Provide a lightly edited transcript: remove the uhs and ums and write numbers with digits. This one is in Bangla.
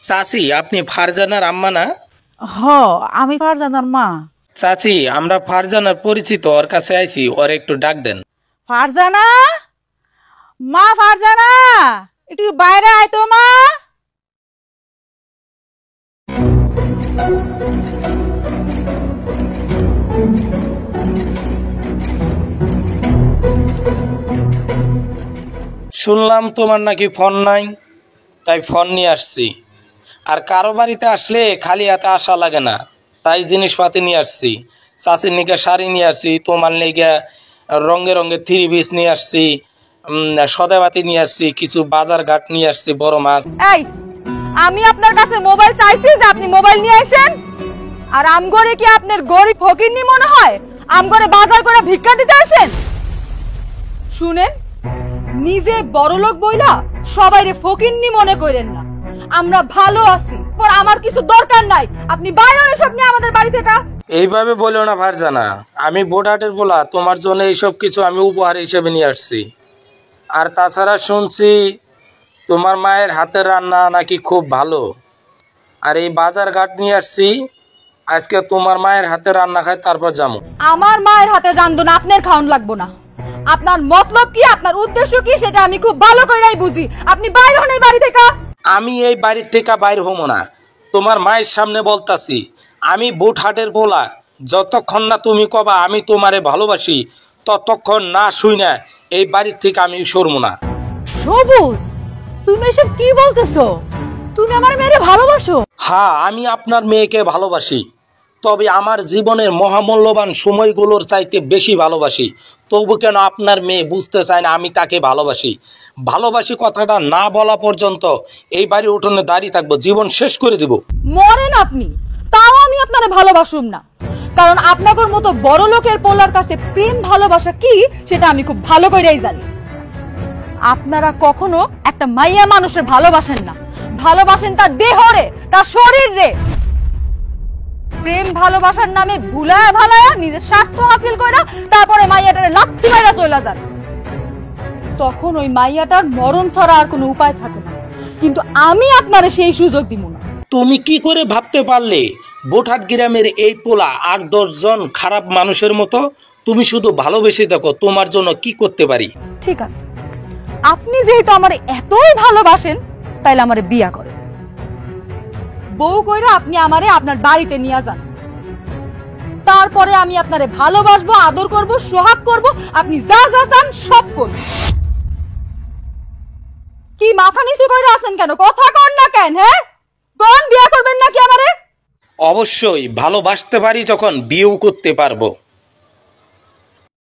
চাচি, আপনি ফারজানার আম্মা না? হ, আমি ফারজানার মা। চাচি, আমরা ফারজানার পরিচিত, ওর কাছে আইছি, ওর একটু ডাক দেন। ফারজানা, মা ফারজানা, একটু বাইরে আয় তো মা। শুনলাম তোমার নাকি ফোন নাই, তাই ফোন নিয়ে আসছি। আর কারো বাড়িতে আসলে খালি হাতে আসা লাগে না, তাই জিনিসপাতি নিয়ে আসছি। চাচির নিকে শাড়ি নিয়ে আসছি, তোমার নিকে রঙে রঙে থ্রি পিস নিয়ে আসছি, সদাবাতি নিয়ে আসছি, কিছু বাজার ঘাট নিয়ে আসছি, বড় মাছ। এই, আমি আপনার কাছে মোবাইল চাইছি যে আপনি মোবাইল নিয়ে আইছেন? আর আমগরে কি আপনার গরিব ফকিরনি মনে হয়? আমগরে বাজার করে ভিক্ষা দিতে আইছেন? শুনেন, নিজে বড়লোক বইলা সবাইরে ফকিরনি মনে করেন না। আমরা ভালো আছি, পর আমার কিছু দরকার নাই। আপনি বাইরে এসব নিয়ে আমাদের বাড়ি থেকে। এইভাবে বলো না ফারজানা, আমি বোটহাটের বলা, তোমার জন্য এইসব কিছু আমি উপহার হিসেবে নিয়ে আসছি। আর তাছাড়া শুনছি তোমার মায়ের হাতের রান্না নাকি খুব ভালো। আর এই বাজার ঘাট নিয়ে আসছি, আজকে তোমার মায়ের হাতের রান্না খাই, তারপর যাবো। আমার মায়ের হাতের রান্ধন আপনার খাওয়ান লাগবো না। আপনার মতলব কি, আপনার উদ্দেশ্য কি, সেটা আমি খুব ভালো করেই বুঝি। আপনি বাইরে হন এই বাড়ি থেকে। আমি এই বাড়ির থেকে বাইর হবো না, তোমার মায়ের সামনে বলতাছি। আমি বোটহাটের বলা, যতক্ষণ না তুমি কবা আমি তোমারে ভালোবাসি, ততক্ষণ না শুই না এই বাড়ির থেকে আমি সরবো না। সবুজ, তুমি এসব কি বলতেছো? তুমি আমার মেয়েরে ভালোবাসো? হ্যাঁ, আমি আপনার মেয়েকে ভালোবাসি, তবে আমার জীবনের মহামূল্যবান সময়গুলোর চাইতে বেশি ভালোবাসি। তবু কেন আপনার মেয়ে বুঝতে চায় না আমি তাকে ভালোবাসি? ভালোবাসি কথাটা না বলা পর্যন্ত এই বাড়ির উঠোনে দাঁড়িয়ে থাকবো, জীবন শেষ করে দিব। মরেন আপনি, তাও আমি আপনারে ভালোবাসুম না। কারণ আপনাদের মতো বড় লোকের পোলার কাছে প্রেম ভালোবাসা কি সেটা আমি খুব ভালো করেই জানি। আপনারা কখনো একটা মাইয়া মানুষের ভালোবাসেন না, ভালোবাসেন তার দেহরে, তার শরীরে। প্রেম ভালোবাসার নামে ভুলায়া ভালায়া নিজের স্বার্থ হাসিল কইরা তারপরে মাইয়াটারে লাথি মাইরা চলে যান। তখন ওই মাইয়াটার মরণ ছাড়া আর কোনো উপায় থাকে না। কিন্তু আমি আপনারে সেই সুযোগ দিব না। তুমি কি করে ভাবতে পারলে বোটহাট গ্রামের এই পোলা আর 10 জন খারাপ মানুষের মতো? তুমি শুধু ভালোবেসে দেখো তোমার জন্য কি করতে পারি। ঠিক আছে, আপনি যেহেতু আমার এতই ভালোবাসেন, তাইলে আমারে বিয়া করেন। বউ কইরা আপনি আমারে আপনার বাড়িতে নিয়ে যান। তারপরে আমি আপনারে ভালোবাসবো, আদর করব, সোহাগ করব, আপনি যা যা চান সব করব। কি মাথা নিচু কইরা আছেন কেন? কথা কন না কেন? হ্যাঁ, কোন বিয়া করবেন নাকি আমারে? অবশ্যই, ভালোবাসতে পারি যখন বিয়েও করতে পারবো।